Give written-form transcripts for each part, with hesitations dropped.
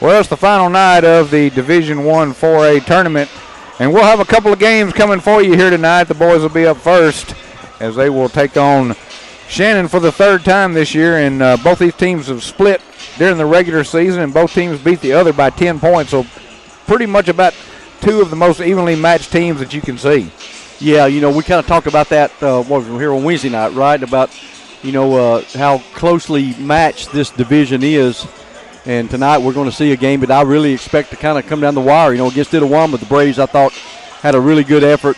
Well, it's the final night of the Division I 4A tournament, and we'll have a couple of games coming for you here tonight. The boys will be up first as they will take on Shannon for the third time this year, and both these teams have split during the regular season, and both teams beat the other by 10 points, so pretty much about two of the most evenly matched teams that you can see. Yeah, we kind of talked about that here on Wednesday night, right, about, how closely matched this division is. And tonight we're going to see a game that I really expect to kind of come down the wire. Against Itawamba, the Braves, I thought, had a really good effort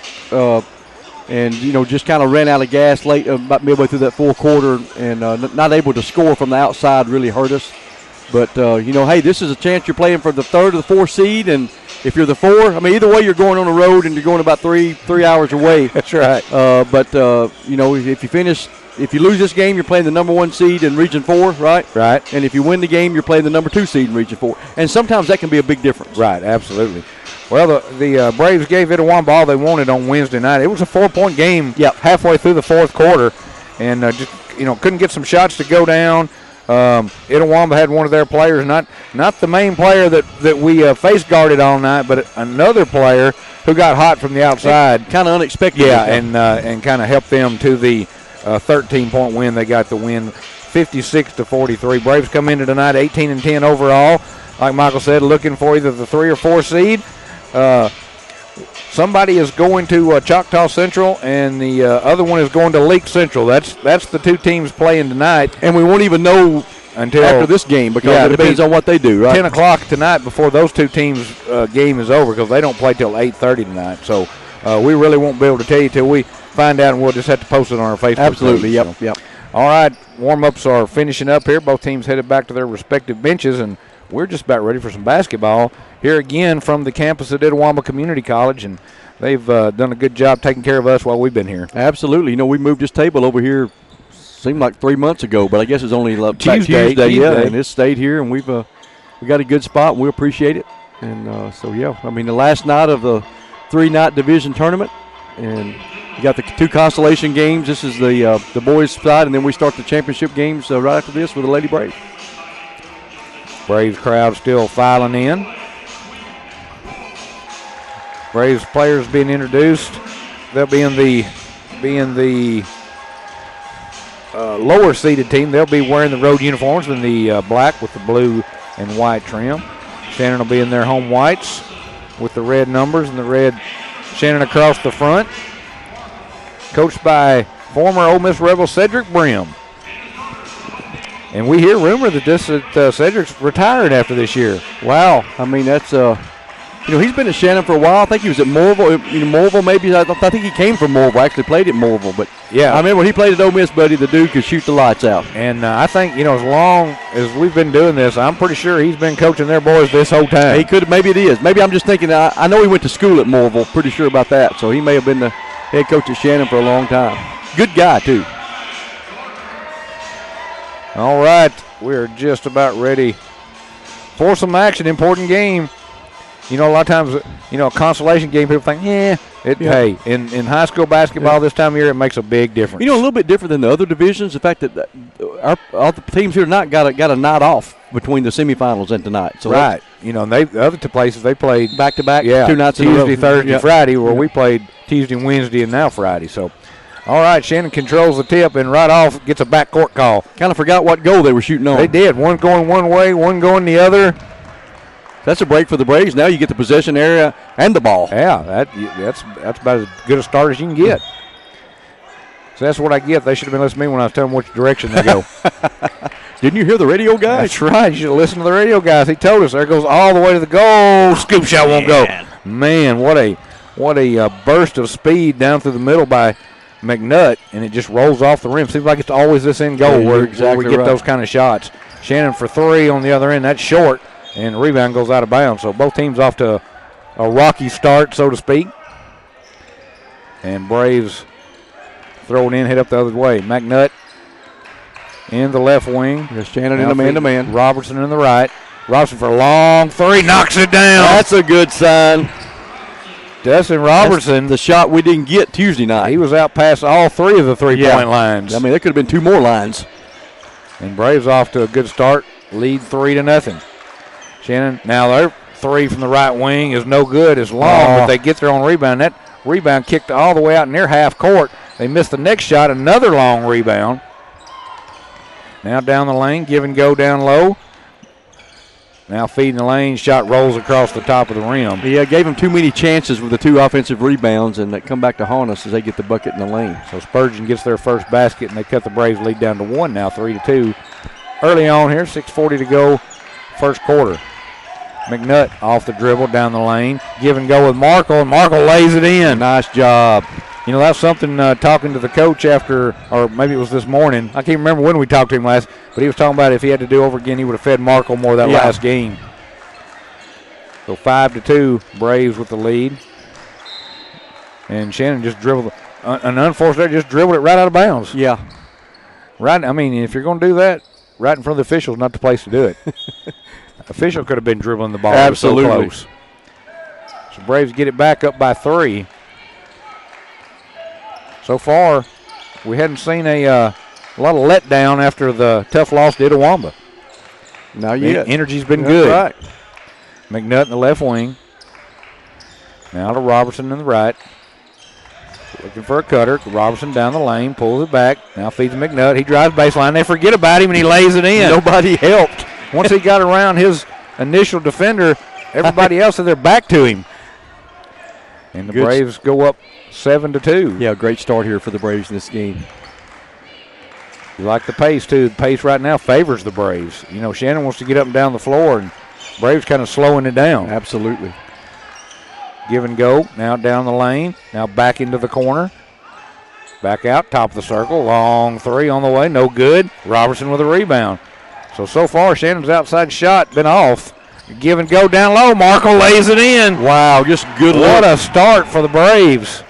and, just kind of ran out of gas late, about midway through that fourth quarter, and not able to score from the outside really hurt us. But, hey, this is a chance you're playing for the third or the fourth seed, and if you're the four, either way you're going on the road and you're going about three hours away. That's right. If you lose this game, you're playing the number 1 seed in Region 4, right? Right. And if you win the game, you're playing the number 2 seed in Region 4. And sometimes that can be a big difference. Right, absolutely. Well, the Braves gave Itawamba all they wanted on Wednesday night. It was a 4-point game halfway through the fourth quarter, and couldn't get some shots to go down. Itawamba had one of their players, not the main player that we face guarded all night, but another player who got hot from the outside. Kind of unexpected. Yeah, and kind of helped them to the 13-point win. They got the win 56-43. Braves come into tonight 18-10 overall. Like Michael said, looking for either the 3 or 4 seed. Somebody is going to Choctaw Central, and the other one is going to Leake Central. That's the two teams playing tonight. And we won't even know until after this game because it depends on what they do, right? 10 o'clock tonight before those two teams' game is over because they don't play till 8:30 tonight. So we really won't be able to tell you till we find out, and we'll just have to post it on our Facebook Absolutely, page. Yep. All right, warm-ups are finishing up here. Both teams headed back to their respective benches, and we're just about ready for some basketball here again from the campus at Itawamba Community College, and they've done a good job taking care of us while we've been here. Absolutely. We moved this table over here seemed like 3 months ago, but I guess it's only Tuesday. Yeah, and it's stayed here, and we got a good spot, and we appreciate it. And the last night of the 3-night division tournament, and you got the 2 consolation games. This is the boys' side, and then we start the championship games right after this with the Lady Braves. Braves crowd still filing in. Braves players being introduced. They'll be in the lower seeded team. They'll be wearing the road uniforms in the black with the blue and white trim. Shannon will be in their home whites with the red numbers and the red Shannon across the front. Coached by former Ole Miss Rebel Cedric Brim. And we hear rumor that Cedric's retired after this year. Wow. That's he's been at Shannon for a while. I think he was at Moorville. Moorville maybe. I think he came from Moorville. Actually played at Moorville. But yeah, I remember when he played at Ole Miss, buddy, the dude could shoot the lights out. And I think as long as we've been doing this, I'm pretty sure he's been coaching their boys this whole time. He could. Maybe it is. Maybe I'm just thinking. I know he went to school at Moorville. Pretty sure about that. So he may have been the head coach at Shannon for a long time. Good guy too. All right, we're just about ready for some action. Important game. A lot of times, a consolation game, people think, hey, in high school basketball this time of year, it makes a big difference. A little bit different than the other divisions. The fact that all the teams here tonight got a night off between the semifinals and tonight. So right. And the other 2 places, they played back-to-back, 2 nights in a row. Tuesday, Thursday, Friday, where we played Tuesday, Wednesday, and now Friday. So, all right, Shannon controls the tip and right off gets a backcourt call. Kind of forgot what goal they were shooting on. They did. One going one way, one going the other. That's a break for the Braves. Now you get the possession area and the ball. Yeah, that's about as good a start as you can get. So that's what I get. They should have been listening to me when I was telling them which direction they go. Didn't you hear the radio guy? That's right. You should have listened to the radio guys. He told us there goes all the way to the goal. Scoop shot won't go. Man, what a burst of speed down through the middle by McNutt, and it just rolls off the rim. Seems like it's always this end goal where we get those kind of shots. Shannon for 3 on the other end. That's short. And the rebound goes out of bounds. So both teams off to a rocky start, so to speak. And Braves throw it in, hit up the other way. McNutt in the left wing. There's Shannon in the man-to-man. Robertson in the right. Robertson for a long 3, knocks it down. That's a good sign. Dustin Robertson. That's the shot we didn't get Tuesday night. He was out past all 3 of the three-point lines. There could have been 2 more lines. And Braves off to a good start. Lead 3-0. Shannon, now their three from the right wing is no good. It's long, but they get their own rebound. That rebound kicked all the way out near half court. They missed the next shot, another long rebound. Now down the lane, give and go down low. Now feeding the lane, shot rolls across the top of the rim. Yeah, gave them too many chances with the 2 offensive rebounds, and that come back to haunt us as they get the bucket in the lane. So Spurgeon gets their first basket, and they cut the Braves lead down to 1 now, 3-2. Early on here, 6:40 to go, first quarter. McNutt off the dribble down the lane. Give and go with Markle, and Markle lays it in. Nice job. You know, that's something talking to the coach after, or maybe it was this morning. I can't remember when we talked to him last, but he was talking about if he had to do over again, he would have fed Markle more that last game. So 5-2, Braves with the lead. And Shannon just dribbled, an unfortunate, just dribbled it right out of bounds. Yeah. Right. I mean, if you're going to do that, right in front of the official is not the place to do it. Official could have been dribbling the ball. Absolutely. So close. So Braves get it back up by 3. So far, we hadn't seen a lot of letdown after the tough loss to Itawamba. Not yet. Energy's been good. Right. McNutt in the left wing. Now to Robertson in the right. Looking for a cutter. Robertson down the lane, pulls it back. Now feeds McNutt. He drives baseline. They forget about him, and he lays it in. Nobody helped. Once he got around his initial defender, everybody else had their back to him. And the Braves go up 7-2. Yeah, great start here for the Braves in this game. You like the pace, too. The pace right now favors the Braves. You know, Shannon wants to get up and down the floor, and Braves kind of slowing it down. Absolutely. Give and go. Now down the lane. Now back into the corner. Back out, top of the circle. Long three on the way. No good. Robertson with a rebound. So far, Shannon's outside shot been off. Give and go down low. Markle lays it in. Wow, just good look. What a start for the Braves.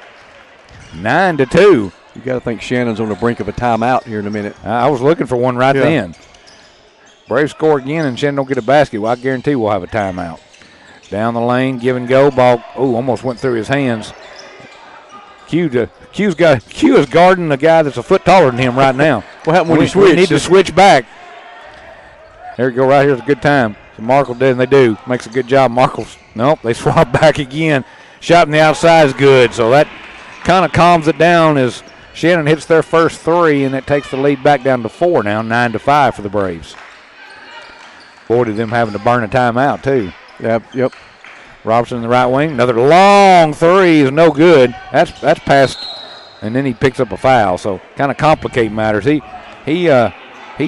9-2. You got to think Shannon's on the brink of a timeout here in a minute. I was looking for one right then. Braves score again and Shannon don't get a basket. Well, I guarantee we'll have a timeout. Down the lane, give and go. Ball, almost went through his hands. Q is guarding the guy that's a foot taller than him right now. What happened when you switch? We need to switch back. There we go, right here's a good time. So Markle did, and they do. Makes a good job. Markle's, nope, they swap back again. Shot from the outside is good, so that kind of calms it down as Shannon hits their first 3, and that takes the lead back down to 4 now, 9-5 for the Braves. Avoided them having to burn a timeout, too. Yep. Robertson in the right wing. Another long 3 is no good. That's past, and then he picks up a foul, so kind of complicate matters. He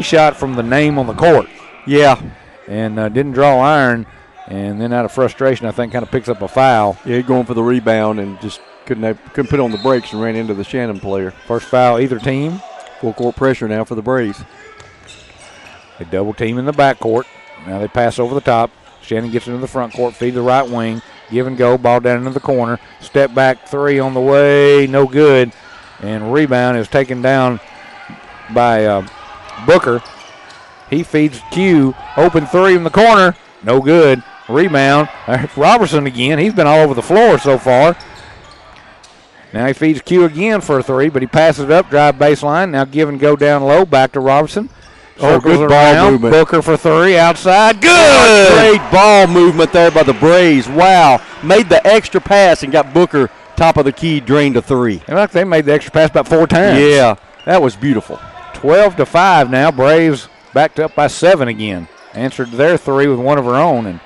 shot from the name on the court. Yeah. And didn't draw iron, and then out of frustration, I think, kind of picks up a foul. Yeah, he's going for the rebound and just couldn't put on the brakes and ran into the Shannon player. First foul either team. Full court pressure now for the Braves. They double team in the backcourt. Now they pass over the top. Shannon gets into the front court, feed the right wing, give and go, ball down into the corner. Step back 3 on the way, no good. And rebound is taken down by Booker. He feeds Q, open 3 in the corner, no good. Rebound, Robertson again. He's been all over the floor so far. Now he feeds Q again for a 3, but he passes it up, drive baseline. Now give and go down low, back to Robertson. Good ball movement. Booker for 3, outside, good! Great ball movement there by the Braves. Wow, made the extra pass and got Booker top of the key, drained a 3. They made the extra pass about 4 times. Yeah, that was beautiful. 12-5 now, Braves backed up by 7 again. Answered their 3 with one of her own, and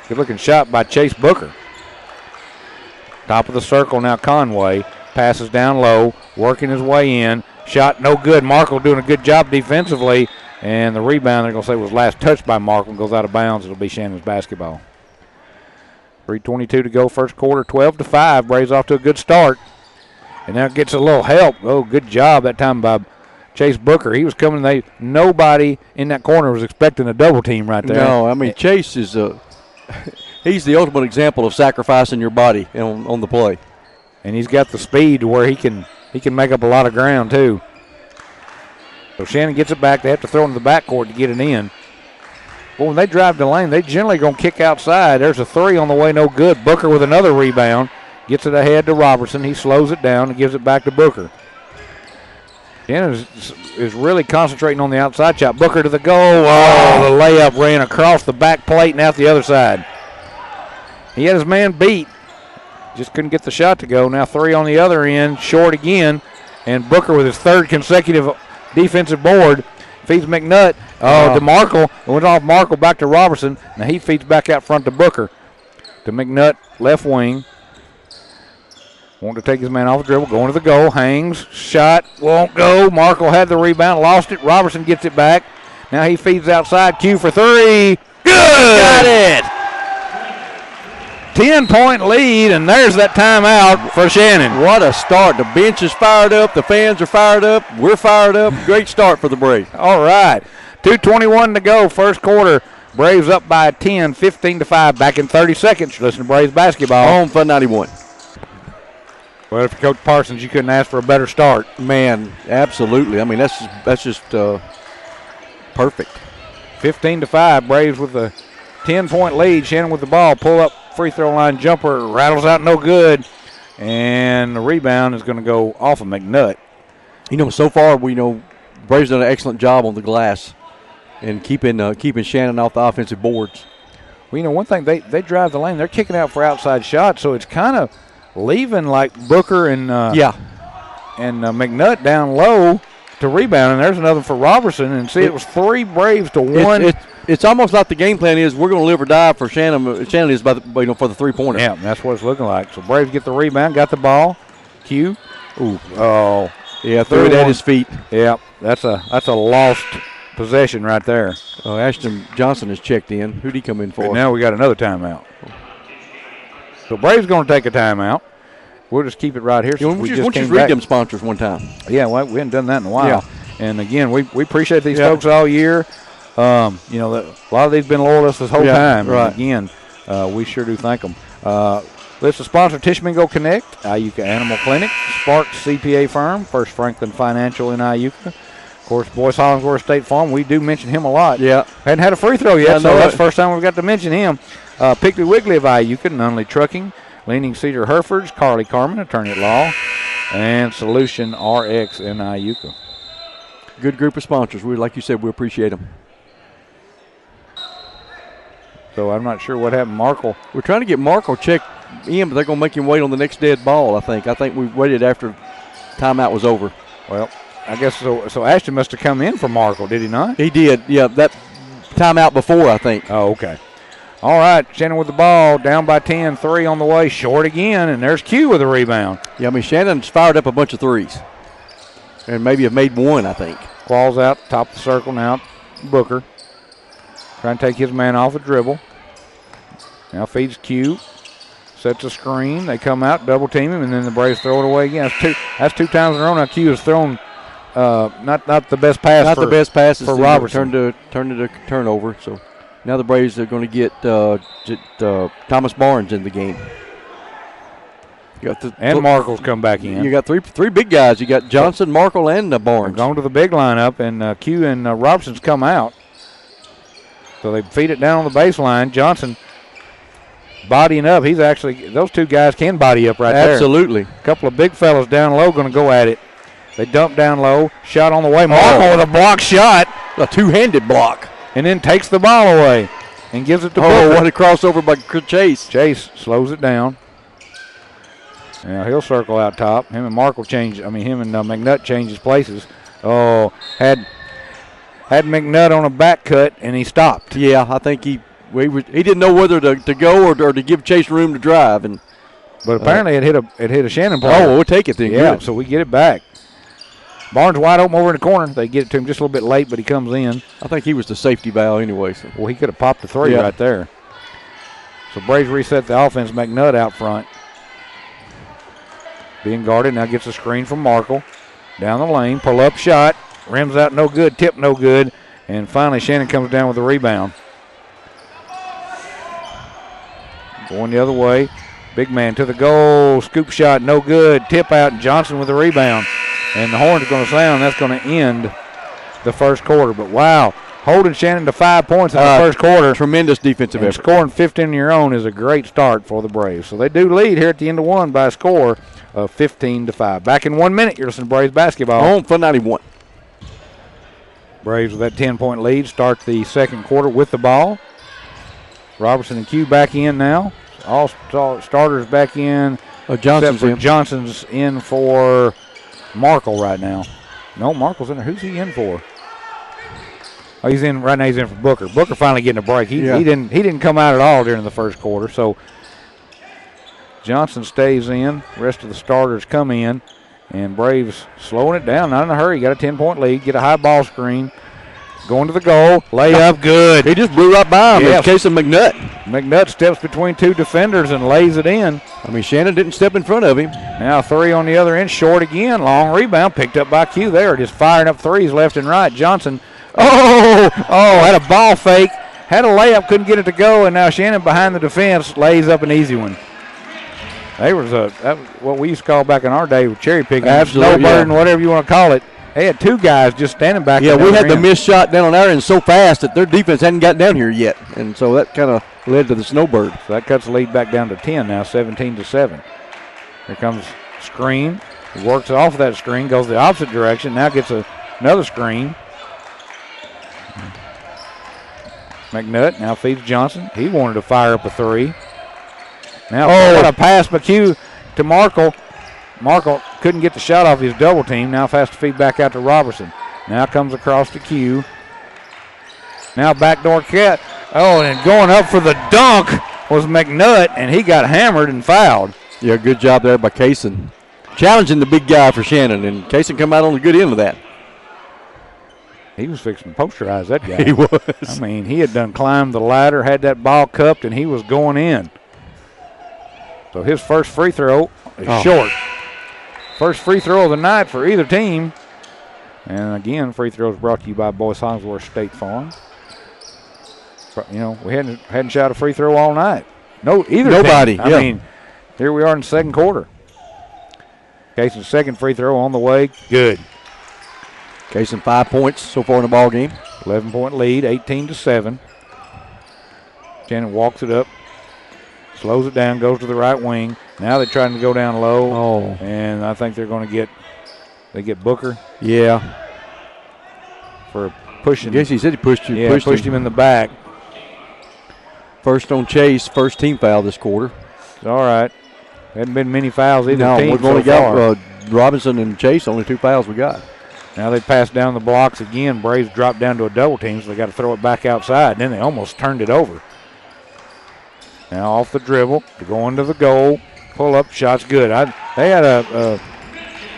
good-looking shot by Chase Booker. Top of the circle now, Conway. Passes down low, working his way in. Shot no good. Markle doing a good job defensively, and the rebound they're going to say was last touched by Markle. Goes out of bounds. It'll be Shannon's basketball. 3:22 to go, first quarter, 12-5. Braves off to a good start. And now gets a little help. Oh, good job that time by Chase Booker. He was coming. Nobody in that corner was expecting a double team right there. No, I mean, Chase is he's the ultimate example of sacrificing your body on the play. And he's got the speed to where he can make up a lot of ground too. So Shannon gets it back. They have to throw into the backcourt to get it in. Well, when they drive the lane, they generally going to kick outside. There's a 3 on the way, no good. Booker with another rebound. Gets it ahead to Robertson. He slows it down and gives it back to Booker. Shannon is really concentrating on the outside shot. Booker to the goal. Oh, the layup ran across the back plate and out the other side. He had his man beat. Just couldn't get the shot to go. Now 3 on the other end. Short again. And Booker with his 3rd consecutive defensive board. Feeds McNutt. To Markle. It went off Markle back to Robertson. Now he feeds back out front to Booker. To McNutt, left wing. Wanting to take his man off the dribble. Going to the goal. Hangs. Shot. Won't go. Markle had the rebound. Lost it. Robertson gets it back. Now he feeds outside. Q for 3. Good! Got it! 10-point lead, and there's that timeout for Shannon. What a start. The bench is fired up. The fans are fired up. We're fired up. Great start for the Braves. All right. 2:21 to go. First quarter. Braves up by 10, 15-5. Back in 30 seconds. Listen to Braves basketball. On Fun 91. Well, if you're Coach Parsons, you couldn't ask for a better start. Man, absolutely. I mean, that's just perfect. 15-5. Braves with a 10-point lead. Shannon with the ball. Pull up free throw line jumper. Rattles out no good. And the rebound is going to go off of McNutt. So far, Braves done an excellent job on the glass and keeping Shannon off the offensive boards. Well, one thing, they drive the lane. They're kicking out for outside shots, so it's kind of leaving like Booker and McNutt down low to rebound. And there's another for Robertson. And see, it was 3 Braves to 1. It's almost like the game plan is we're going to live or die for Shannon. Shannon is for the 3-pointer. Yeah, that's what it's looking like. So Braves get the rebound, got the ball. Q. Ooh. Oh. Yeah, threw it at his feet. Yeah, that's a lost possession right there. Oh, Ashton Johnson has checked in. Who'd he come in for? And now we got another timeout. So Braves going to take a timeout. We'll just keep it right here. We just read them sponsors one time. Yeah, well, we haven't done that in a while. Yeah. And again, we appreciate these folks all year. A lot of these been loyal to us this whole time. Right. And again, we sure do thank them. Let's sponsor Tishmingo Connect, Iuka Animal Clinic, Sparks CPA Firm, First Franklin Financial in Iuka. Of course, Boyce Hollingsworth State Farm, we do mention him a lot. Yeah. Hadn't had a free throw yet, so that's the first time we've got to mention him. Piggly Wiggly of Iuka, Nunley Trucking, Leaning Cedar Herefords, Carly Carmen, attorney at law, and Solution RX in Iuka. Good group of sponsors. Like you said, we appreciate them. So I'm not sure what happened. Markle. We're trying to get Markle checked in, but they're going to make him wait on the next dead ball, I think. I think we waited after timeout was over. Well, I guess so. So Ashton must have come in for Markle, did he not? He did, yeah. That timeout before, I think. Oh, okay. All right, Shannon with the ball, down by 10, 3 on the way, short again, and there's Q with a rebound. Yeah, I mean, Shannon's fired up a bunch of threes, and maybe have made one, I think. Claws out, top of the circle now, Booker. Trying to take his man off the dribble. Now feeds Q, sets a screen. They come out, double team him, and then the Braves throw it away again. That's two times in a row now. Q has thrown not the best pass. Not the best passes for Robertson. Turned it a turnover. So now the Braves are going to get Thomas Barnes in the game. And Markle's come back in. You got three big guys. You got Johnson, Markle, and Barnes. Going to the big lineup, and Q and Robertson's come out. So they feed it down on the baseline. Johnson bodying up. He's actually, those two guys can body up right there. Absolutely. A couple of big fellas down low going to go at it. They dump down low. Shot on the way. Markle with a block shot. A two-handed block. And then takes the ball away and gives it to Booker. Oh, what a crossover by Chase. Chase slows it down. Now he'll circle out top. Him and McNutt changes places. Oh, had McNutt on a back cut, and he stopped. Yeah, I think he didn't know whether to go or to give Chase room to drive. But apparently it hit a Shannon player. Oh, we'll take it then. Yeah, good. So we get it back. Barnes wide open over in the corner. They get it to him just a little bit late, but he comes in. I think he was the safety valve anyway. So. Well, he could have popped the three right there. So Braves reset the offense. McNutt out front. Being guarded, now gets a screen from Markle. Down the lane, pull up shot. Rims out no good, tip no good. And finally Shannon comes down with the rebound. Going the other way. Big man to the goal. Scoop shot, no good. Tip out, and Johnson with the rebound. And the horn's going to sound. That's going to end the first quarter. But wow, holding Shannon to 5 points in the first quarter. Tremendous defensive effort. Scoring 15 on your own is a great start for the Braves. So they do lead here at the end of one by a score of 15-5. Back in 1 minute, you're listening to Braves basketball. Home for 91. Braves with that 10-point lead start the second quarter with the ball. Robertson and Q back in now. All starters back in. Johnson's in for Markle right now. No, Markle's in there. Who's he in for? Oh, he's in right now. He's in for Booker. Booker finally getting a break. He didn't come out at all during the first quarter. So Johnson stays in. Rest of the starters come in, and Braves slowing it down. Not in a hurry. Got a 10-point lead. Get a high ball screen. Going to the goal. Layup good. He just blew right by him. Yes. In case of McNutt. McNutt steps between two defenders and lays it in. I mean, Shannon didn't step in front of him. Now 3 on the other end. Short again. Long rebound. Picked up by Q there. Just firing up threes left and right. Johnson. Had a ball fake. Had a layup. Couldn't get it to go. And now Shannon behind the defense lays up an easy one. That was what we used to call back in our day with cherry picking. Absolutely. Snowbirding, whatever you want to call it. They had two guys just standing back there. Yeah, we had the missed shot down on our end so fast that their defense hadn't got down here yet. And so that kind of led to the snowbird. So that cuts the lead back down to 10 now, 17-7. Here comes screen. He works off of that screen, goes the opposite direction. Now gets another screen. McNutt now feeds Johnson. He wanted to fire up a three. Now what a pass McHugh to Markle. Markle couldn't get the shot off his double team. Now has to feed back out to Robertson. Now comes across to Q. Now backdoor cat. Oh, and going up for the dunk was McNutt, and he got hammered and fouled. Yeah, good job there by Kaysen. Challenging the big guy for Shannon, and Kaysen come out on the good end of that. He was fixing to posterize that guy. He was. I mean, he had done climbed the ladder, had that ball cupped, and he was going in. So his first free throw is short. First free throw of the night for either team. And again, free throws brought to you by Boyce Hollingsworth State Farm. You know, we hadn't shot a free throw all night. Nobody. I mean, here we are in the second quarter. Kaysen's second free throw on the way. Good. Kaysen 5 points so far in the ball game. 11-point lead, 18-7. Shannon walks it up. Slows it down, goes to the right wing. Now they're trying to go down low. And I think they're going to get Booker. Yeah. For pushing. I guess he said he pushed you. Yeah, pushed him in the back. First on Chase, first team foul this quarter. All right. Hadn't been many fouls either. No, we've only got Robinson and Chase, only 2 fouls we got. Now they pass down the blocks again. Braves drop down to a double team, so they got to throw it back outside. And then they almost turned it over. Now off the dribble, to go into the goal, pull up, shot's good. They had a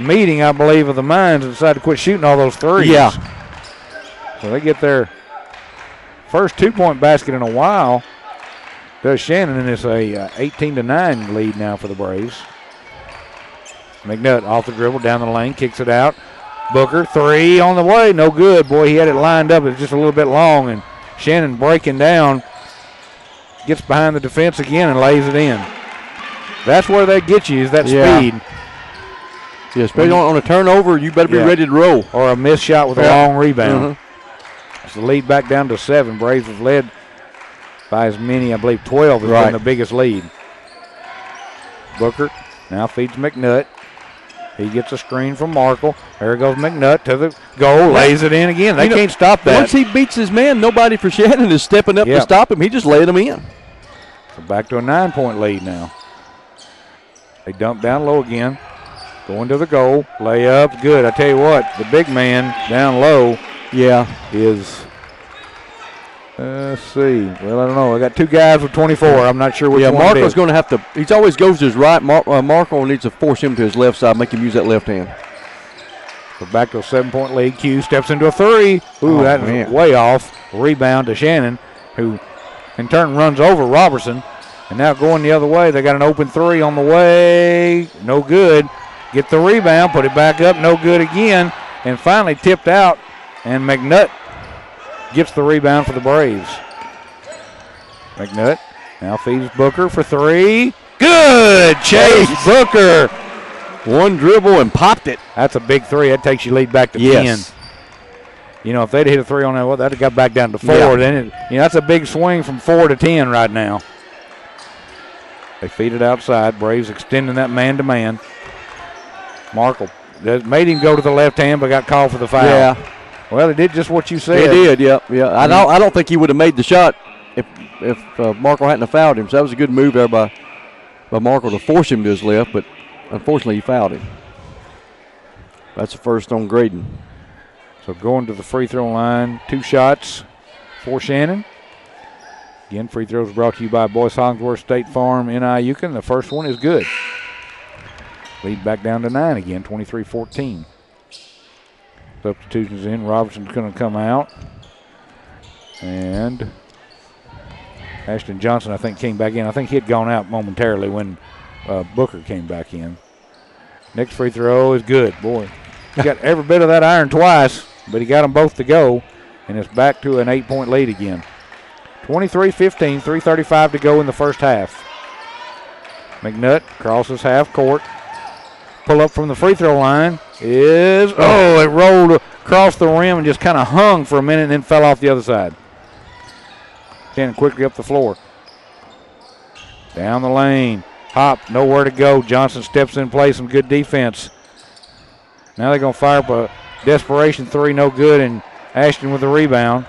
meeting, I believe, of the minds and decided to quit shooting all those threes. Yeah. So they get their first 2-point basket in a while. Does Shannon, and it's a 18-9 lead now for the Braves. McNutt off the dribble, down the lane, kicks it out. Booker, three on the way, no good. Boy, he had it lined up. It's just a little bit long, and Shannon breaking down. Gets behind the defense again and lays it in. That's where they get you, is that speed. Yeah, especially on a turnover, you better be ready to roll. Or a missed shot with a long rebound. So the lead back down to 7. Braves was led by as many, I believe 12 has been the biggest lead. Booker now feeds McNutt. He gets a screen from Markle. There goes McNutt to the goal, lays it in again. They can't stop that. Once he beats his man, nobody for Shannon is stepping up to stop him. He just laid him in. So back to a 9-point lead now. They dump down low again. Going to the goal. Layup, good. I tell you what, the big man down low is, let's see. Well, I don't know. I got 2 guys with 24. I'm not sure which one Marco's going to have to, he always goes to his right. Marco needs to force him to his left side, make him use that left hand. So back to a 7-point lead. Q steps into a 3. Ooh, that was way off. Rebound to Shannon, who in turn runs over Robertson. And now going the other way, they got an open 3 on the way. No good. Get the rebound, put it back up, no good again. And finally tipped out, and McNutt gets the rebound for the Braves. McNutt now feeds Booker for 3. Good! Chase Booker. One dribble and popped it. That's a big 3. That takes your lead back to 10. You know, if they'd hit a 3 on that, well, that'd have got back down to 4. Then that's a big swing from 4 to 10 right now. They feed it outside. Braves extending that man-to-man. Markle made him go to the left hand, but got called for the foul. Yeah. Well, he did just what you said. He did, yeah. I don't think he would have made the shot if Markle hadn't have fouled him. So that was a good move there by Markle to force him to his left, but unfortunately he fouled him. That's the first on Graydon. So going to the free throw line, 2 shots for Shannon. Again, free throws brought to you by Boyce Hollingsworth State Farm in Iuka. The first one is good. Lead back down to 9 again, 23-14. Substitutions in. Robertson's going to come out. And Ashton Johnson, I think, came back in. I think he had gone out momentarily when Booker came back in. Next free throw is good. Boy, he got every bit of that iron twice, but he got them both to go, and it's back to an 8-point lead again. 23-15, 3:35 to go in the first half. McNutt crosses half court. Pull up from the free throw line is, it rolled across the rim and just kind of hung for a minute and then fell off the other side. Shannon quickly up the floor. Down the lane. Hop, nowhere to go. Johnson steps in place, some good defense. Now they're going to fire up a desperation 3, no good, and Ashton with the rebound.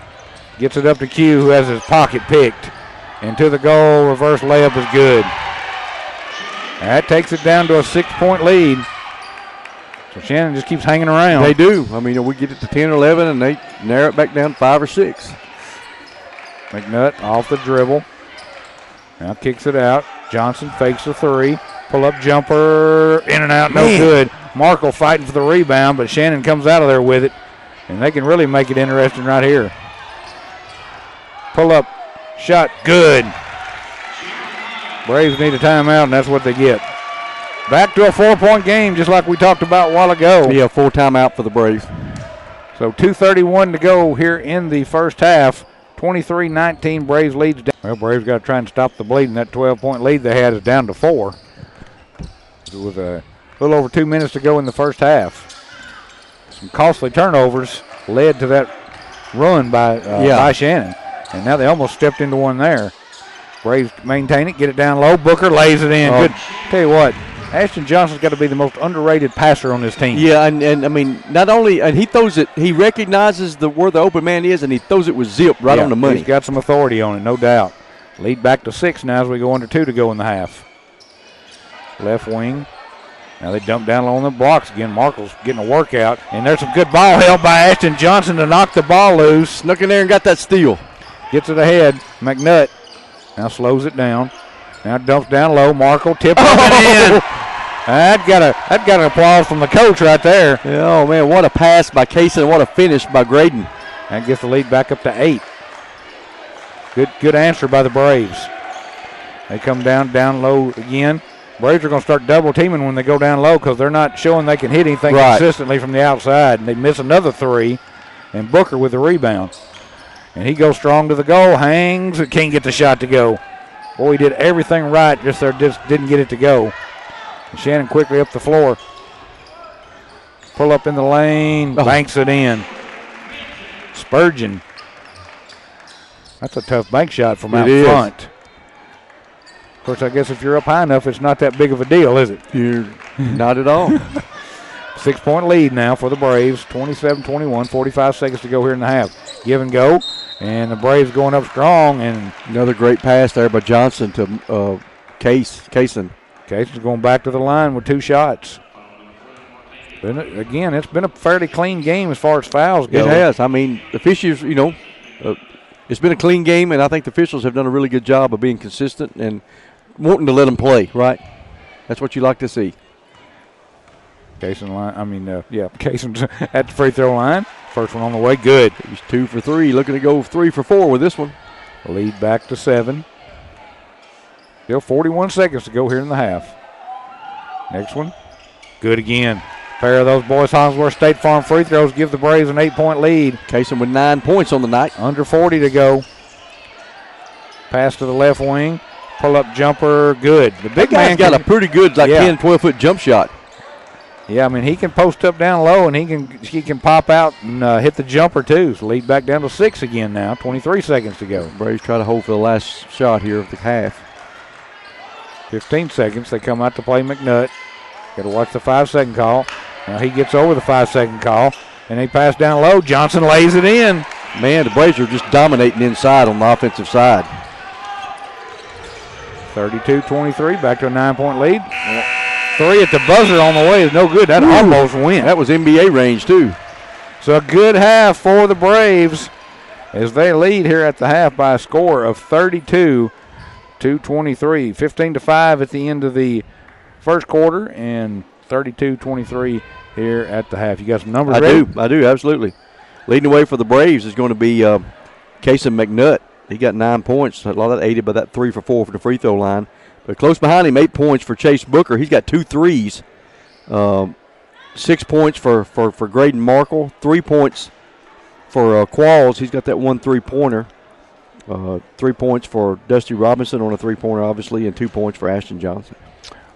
Gets it up to Q, who has his pocket picked. And to the goal, reverse layup is good. That takes it down to a 6-point lead. So Shannon just keeps hanging around. They do. I mean, we get it to 10 or 11, and they narrow it back down to 5 or 6. McNutt off the dribble. Now kicks it out. Johnson fakes the 3. Pull-up jumper, in and out, no good. Markle fighting for the rebound, but Shannon comes out of there with it. And they can really make it interesting right here. Pull-up shot, good. Braves need a timeout, and that's what they get. Back to a 4-point game, just like we talked about a while ago. Yeah, 4 timeout for the Braves. So 2:31 to go here in the first half. 23-19, Braves leads down. Well, Braves got to try and stop the bleeding. That 12-point lead they had is down to 4. With a little over 2 minutes to go in the first half. Some costly turnovers led to that run by Shannon. And now they almost stepped into one there. Braves maintain it, get it down low. Booker lays it in. Good. Tell you what, Ashton Johnson's got to be the most underrated passer on this team. Yeah, and I mean, not only, and he throws it, he recognizes where the open man is, and he throws it with zip right on the money. He's got some authority on it, no doubt. Lead back to 6 now as we go under 2 to go in the half. Left wing. Now they dump down low on the blocks again. Markle's getting a workout, and there's some good ball held by Ashton Johnson to knock the ball loose. Snuck in there and got that steal. Gets it ahead. McNutt now slows it down. Now dumps down low. Markle tips it in. That got an applause from the coach right there. Oh, man, what a pass by Kaysen and what a finish by Graydon. That gets the lead back up to 8. Good answer by the Braves. They come down low again. Braves are going to start double teaming when they go down low because they're not showing they can hit anything consistently from the outside. And they miss another 3, and Booker with the rebound. And he goes strong to the goal, hangs, and can't get the shot to go. Boy, he did everything right, just didn't get it to go. And Shannon quickly up the floor. Pull up in the lane, banks it in. Spurgeon. That's a tough bank shot from out front. Of course, I guess if you're up high enough, it's not that big of a deal, is it? You're not at all. 6-point lead now for the Braves. 27-21, 45 seconds to go here in the half. Give and go. And the Braves going up strong. And another great pass there by Johnson to Kaysen. Kaysen's going back to the line with 2 shots. Again, it's been a fairly clean game as far as fouls go. It has. I mean, the officials, it's been a clean game, and I think the officials have done a really good job of being consistent and wanting to let them play, right? That's what you like to see. Kaysen's at the free throw line. First one on the way, good. He's 2 for 3, looking to go 3 for 4 with this one. Lead back to 7. Still 41 seconds to go here in the half. Next one, good again. Pair of those Boyce Hollingsworth State Farm free throws give the Braves an 8-point lead. Kaysen with 9 points on the night. Under 40 to go. Pass to the left wing. Pull-up jumper, good. The big man got a pretty good 10, 12-foot jump shot. Yeah, I mean, he can post up down low, and he can pop out and hit the jumper, too. So lead back down to 6 again now. 23 seconds to go. Braves try to hold for the last shot here of the half. 15 seconds. They come out to play McNutt. Got to watch the 5-second call. Now he gets over the 5-second call, and they pass down low. Johnson lays it in. Man, the Braves are just dominating inside on the offensive side. 32-23, back to a 9-point lead. 3 at the buzzer on the way is no good. That almost went. That was NBA range, too. So a good half for the Braves as they lead here at the half by a score of 32-23. 15-5 at the end of the first quarter and 32-23 here at the half. You got some numbers ready? I do, absolutely. Leading the way for the Braves is going to be Casey McNutt. He got 9 points. A lot of that aided by that 3 for 4 for the free throw line. But close behind him, 8 points for Chase Booker. He's got 2 threes. 6 points for Graydon Markle. 3 points for Qualls. He's got that 1 3-pointer. 3 points for Dusty Robinson on a 3-pointer, obviously, and 2 points for Ashton Johnson.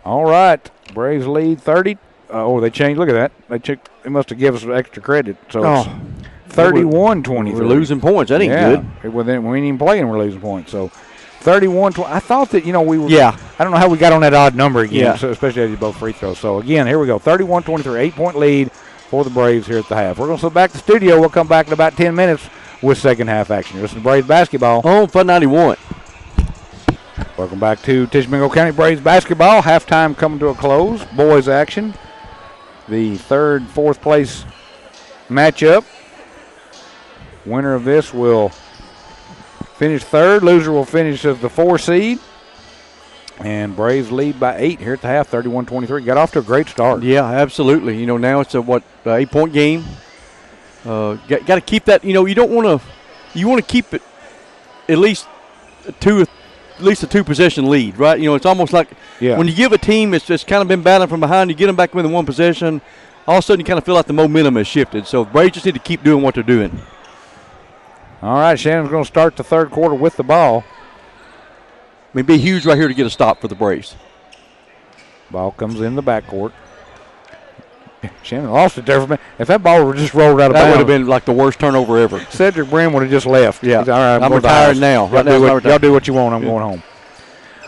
All right. Braves lead 30. They changed. Look at that. They must have given us extra credit. So it's 31-23. We're losing points. That ain't good. Well, then we ain't even playing. We're losing points. So 31-20. I thought that, we were. Yeah. I don't know how we got on that odd number again, so especially as you both free throws. So, again, here we go. 31-23, 8-point lead for the Braves here at the half. We're going to slip back to the studio. We'll come back in about 10 minutes with second half action. You're listening to Braves basketball. On Fun 91. Welcome back to Tishomingo County Braves basketball. Halftime coming to a close. Boys action. The third, fourth place matchup. Winner of this will finish third. Loser will finish as the 4 seed. And Braves lead by 8 here at the half, 31-23. Got off to a great start. Yeah, absolutely. Now it's a 8-point game. Got to keep that. You don't want to. You want to keep it at least a 2-possession lead, right? It's almost like when you give a team it's just kind of been battling from behind, you get them back within 1 possession. All of a sudden, you kind of feel like the momentum has shifted. So Braves just need to keep doing what they're doing. All right, Shannon's going to start the third quarter with the ball. It'd be huge right here to get a stop for the Braves. Ball comes in the backcourt. Shannon lost it there for a minute. If that ball were just rolled out of bounds, that would have been like the worst turnover ever. Cedric Brim would have just left. Yeah. He's, all right, I'm retired now. Y'all do what you want. I'm going home.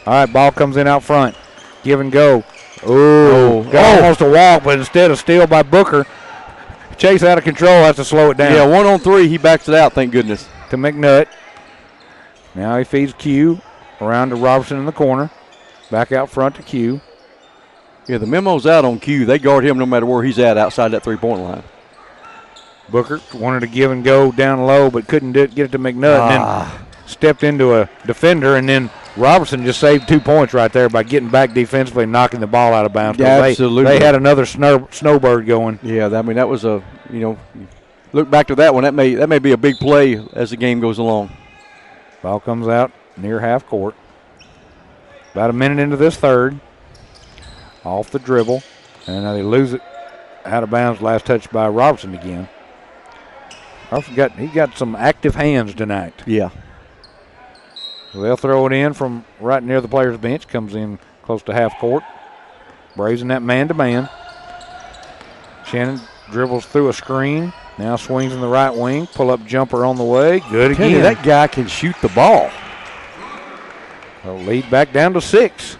All right, ball comes in out front. Give and go. Got almost a walk, but instead of steal by Booker, Chase out of control, has to slow it down. Yeah, 1-on-3, he backs it out, thank goodness. To McNutt. Now he feeds Q around to Robertson in the corner. Back out front to Q. Yeah, the memo's out on Q. They guard him no matter where he's at outside that 3-point line. Booker wanted to give and go down low, but couldn't get it to McNutt. And then stepped into a defender, and then Robertson just saved 2 points right there by getting back defensively and knocking the ball out of bounds. Yeah, absolutely. They had another snowbird going. Yeah, that was look back to that one. That may be a big play as the game goes along. Ball comes out near half court. About a minute into this third. Off the dribble. And now they lose it out of bounds. Last touch by Robertson again. He got some active hands tonight. Yeah. So they'll throw it in from right near the player's bench. Comes in close to half court. Braves in that man-to-man. Shannon dribbles through a screen. Now swings in the right wing. Pull-up jumper on the way. Good again. You, that guy can shoot the ball. They'll lead back down to 6.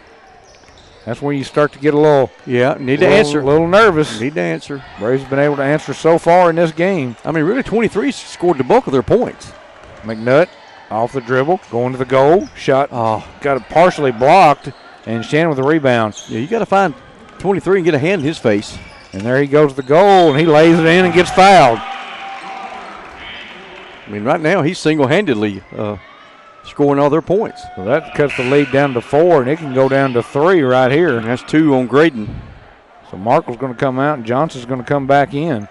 That's when you start to get a little answer. A little nervous. Need to answer. Braves have been able to answer so far in this game. I mean, really, 23 scored the bulk of their points. McNutt off the dribble, going to the goal. Shot got it partially blocked, and Shannon with the rebound. Yeah, you got to find 23 and get a hand in his face. And there he goes to the goal, and he lays it in and gets fouled. I mean, right now he's single-handedly scoring all their points. So that cuts the lead down to 4, and it can go down to 3 right here. And that's 2 on Graydon. So Markle's going to come out, and Johnson's going to come back in.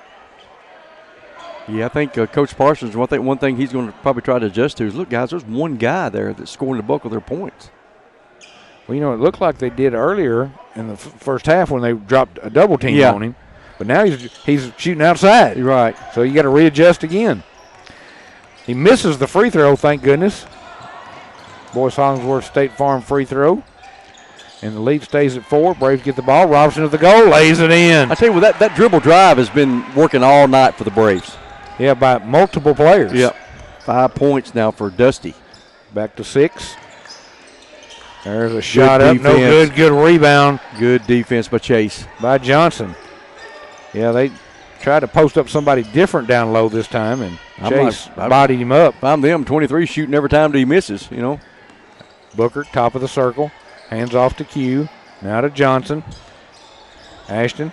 Yeah, I think Coach Parsons, one thing he's going to probably try to adjust to is, look, guys, there's one guy there that's scoring the bulk of their points. Well, it looked like they did earlier in the first half when they dropped a double team on him. But now he's shooting outside. You're right. So you got to readjust again. He misses the free throw, thank goodness. Boyce Hollingsworth State Farm free throw. And the lead stays at 4. Braves get the ball. Robinson at the goal, lays it in. I tell you what, that dribble drive has been working all night for the Braves. Yeah, by multiple players. Yep. 5 points now for Dusty. Back to 6. There's a shot up, no good. Good rebound. Good defense by Chase. By Johnson. Yeah, they tried to post up somebody different down low this time, and Chase bodied him up. If I'm them, 23 shooting every time that he misses, you know. Booker, top of the circle. Hands off to Q. Now to Johnson. Ashton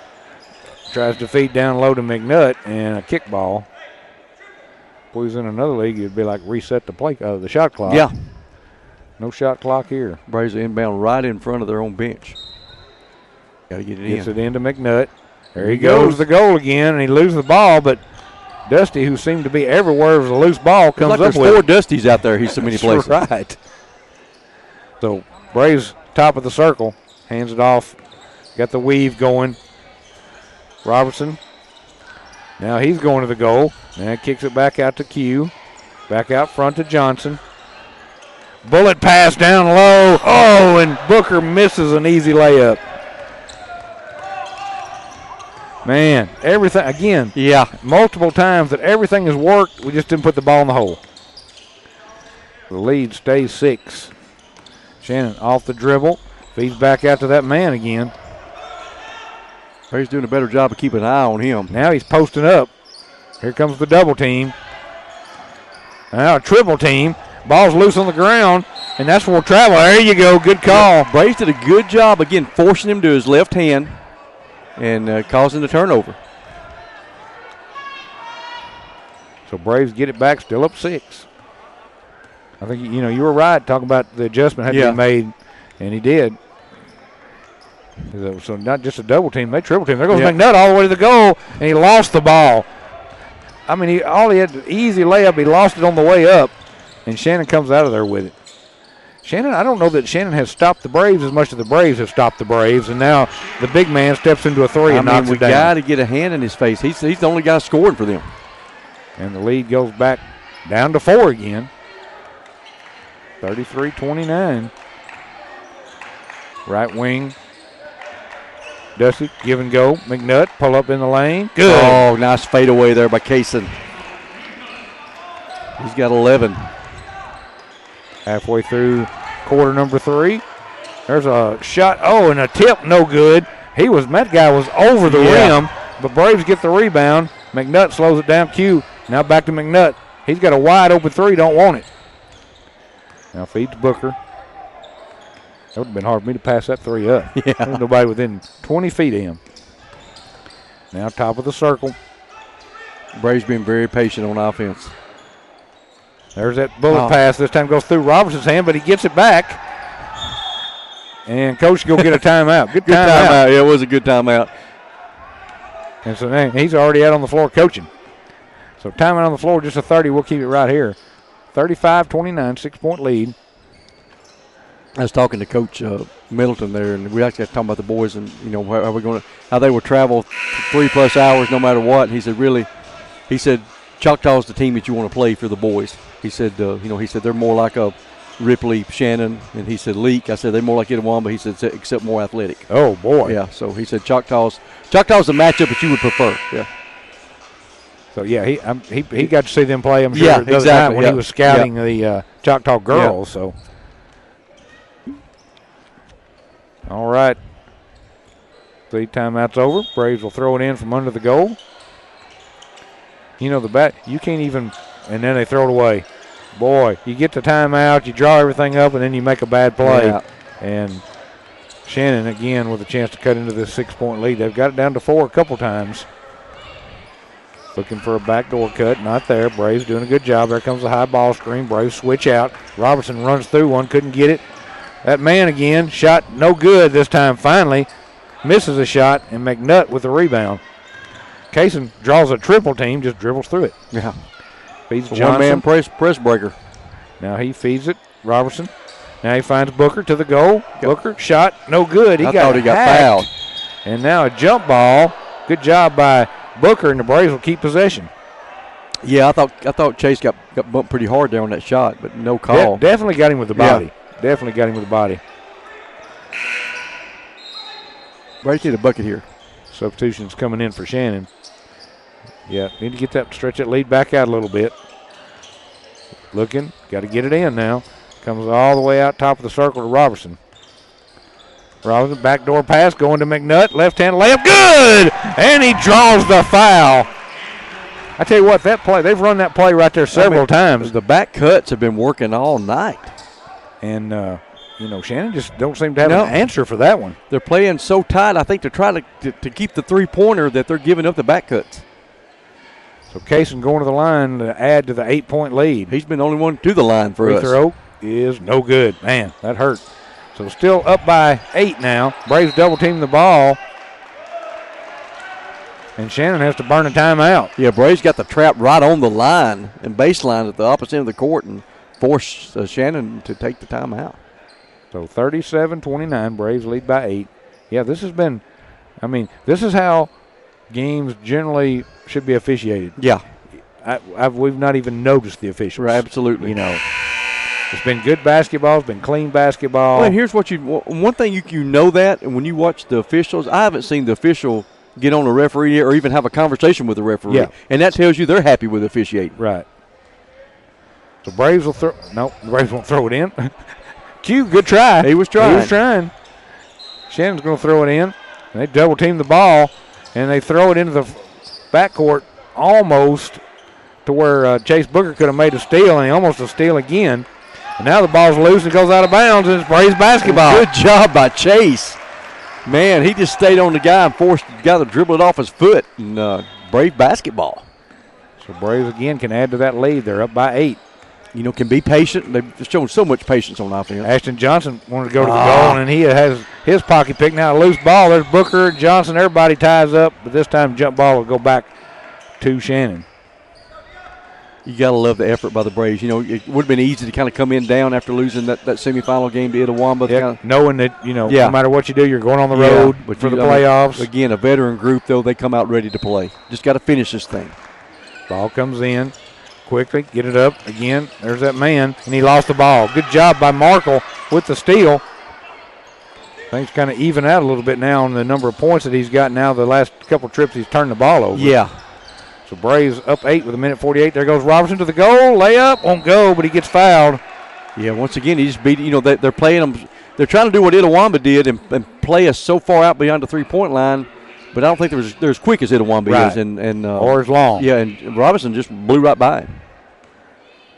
tries to feed down low to McNutt, and a kickball. If he was in another league, it'd be like reset the shot clock. Yeah. No shot clock here. Braves are inbound right in front of their own bench. Got to get it in. Gets it into McNutt. There he goes the goal again, and he loses the ball, but Dusty, who seemed to be everywhere with a loose ball, comes up with it. There's 4 Dusties out there. He's so many places. Right. So Braves top of the circle, hands it off. Got the weave going. Robertson. Now he's going to the goal. And kicks it back out to Q. Back out front to Johnson. Bullet pass down low. Oh, and Booker misses an easy layup. Man, everything, again, multiple times that everything has worked. We just didn't put the ball in the hole. The lead stays 6. Shannon off the dribble. Feeds back out to that man again. He's doing a better job of keeping an eye on him. Now he's posting up. Here comes the double team. Now a triple team. Ball's loose on the ground, and that's where we'll travel. There you go. Good call. Braves did a good job, again, forcing him to his left hand and causing the turnover. So Braves get it back, still up 6. I think, you were right talking about the adjustment had to be made, and he did. So not just a double team, they triple team. There goes McNutt all the way to the goal, and he lost the ball. I mean, all he had, easy layup, he lost it on the way up, and Shannon comes out of there with it. Shannon, I don't know that Shannon has stopped the Braves as much as the Braves have stopped the Braves, and now the big man steps into a 3 and knocks it down. We got to get a hand in his face. He's the only guy scoring for them. And the lead goes back down to 4 again. 33-29. Right wing. Dusty, give and go. McNutt, pull up in the lane. Good. Oh, nice fadeaway there by Kaysen. He's got 11. Halfway through quarter number 3. There's a shot. Oh, and a tip, no good. That guy was over the rim, but Braves get the rebound. McNutt slows it down. Q, now back to McNutt. He's got a wide open 3, don't want it. Now feeds Booker. That would have been hard for me to pass that 3 up. Yeah. There's nobody within 20 feet of him. Now top of the circle. Braves being very patient on offense. There's that bullet pass. This time goes through Robertson's hand, but he gets it back. And Coach go get a timeout. Good timeout. Yeah, it was a good timeout. And so now he's already out on the floor coaching. So timeout on the floor, just a 30. We'll keep it right here. 35-29, 6-point lead. I was talking to Coach Middleton there, and we actually talking about the boys and how they would travel 3+ hours no matter what. He said Choctaw's the team that you want to play for the boys. He said they're more like a Ripley, Shannon, and he said Leak. I said they're more like Itawamba, but he said except more athletic. Oh boy. Yeah. So he said Choctaw's the matchup that you would prefer. Yeah. So he got to see them play. I'm sure exactly. Night when he was scouting the Choctaw girls. So. All right. The timeout's over. Braves will throw it in from under the goal. The bat, you can't even, and then they throw it away. Boy, you get the timeout, you draw everything up, and then you make a bad play. Yeah. And Shannon, again, with a chance to cut into this 6-point lead. They've got it down to 4 a couple times. Looking for a backdoor cut, not there. Braves doing a good job. There comes the high ball screen. Braves switch out. Robertson runs through one, couldn't get it. That man again, shot no good this time finally. Misses a shot, and McNutt with the rebound. Kaysen draws a triple team, just dribbles through it. Yeah. Feeds Johnson. One-man press breaker. Now he feeds it, Robertson. Now he finds Booker to the goal. Booker, shot, no good. I thought he got fouled. And now a jump ball. Good job by Booker, and the Braves will keep possession. Yeah, I thought Chase got bumped pretty hard there on that shot, but no call. Definitely got him with the body. Yeah. Definitely got him with the body. Braves need a bucket here. Substitution's coming in for Shannon. Yeah, need to stretch that lead back out a little bit. Looking, got to get it in now. Comes all the way out top of the circle to Robertson. Robertson, backdoor pass going to McNutt. Left-hand layup, good! And he draws the foul. I tell you what, that play, they've run that play right there several times. The back cuts have been working all night. And, Shannon just don't seem to have an answer for that one. They're playing so tight, I think they're trying to keep the three-pointer that they're giving up the back cuts. So Kaysen going to the line to add to the 8-point lead. He's been the only one to the line for us. Free throw is no good. Man, that hurt. So still up by 8 now. Braves double-team the ball. And Shannon has to burn a timeout. Yeah, Braves got the trap right on the line and baseline at the opposite end of the court and forced Shannon to take the timeout. So 37-29, Braves lead by 8. Yeah, this has been, this is how games generally should be officiated. Yeah. We've not even noticed the officials. Right, absolutely. It's been good basketball. It's been clean basketball. Well, and here's what one thing you know that, and when you watch the officials, I haven't seen the official get on a referee or even have a conversation with the referee. Yeah. And that tells you they're happy with officiating. Right. So Braves will throw. No, the Braves won't throw it in. Q, good try. He was trying. Shannon's going to throw it in. And they double team the ball, and they throw it into the backcourt almost to where Chase Booker could have made a steal, and he almost a steal again. And now the ball's loose and goes out of bounds, and it's Braves basketball. Good job by Chase. Man, he just stayed on the guy and forced the guy to dribble it off his foot. And Brave basketball. So Braves again can add to that lead. They're up by 8. Can be patient. They've shown so much patience on offense. Ashton Johnson wanted to go to the goal, and he has his pocket pick now. A loose ball. There's Booker, Johnson. Everybody ties up, but this time jump ball will go back to Shannon. You got to love the effort by the Braves. It would have been easy to kind of come in down after losing that semifinal game to Itawamba. Yeah, knowing that, no matter what you do, you're going on the road for the playoffs. Again, a veteran group, though, they come out ready to play. Just got to finish this thing. Ball comes in. Quickly, get it up again. There's that man, and he lost the ball. Good job by Markle with the steal. Things kind of even out a little bit now on the number of points that he's got now. The last couple trips he's turned the ball over. Yeah. So Braves up 8 with 1:48. There goes Robertson to the goal. Layup won't go, but he gets fouled. Yeah, once again, he just beat. They're playing them. They're trying to do what Itawamba did and play us so far out beyond the 3-point line. But I don't think they're as quick as Itawamba is, or as long. Yeah, and Robinson just blew right by him.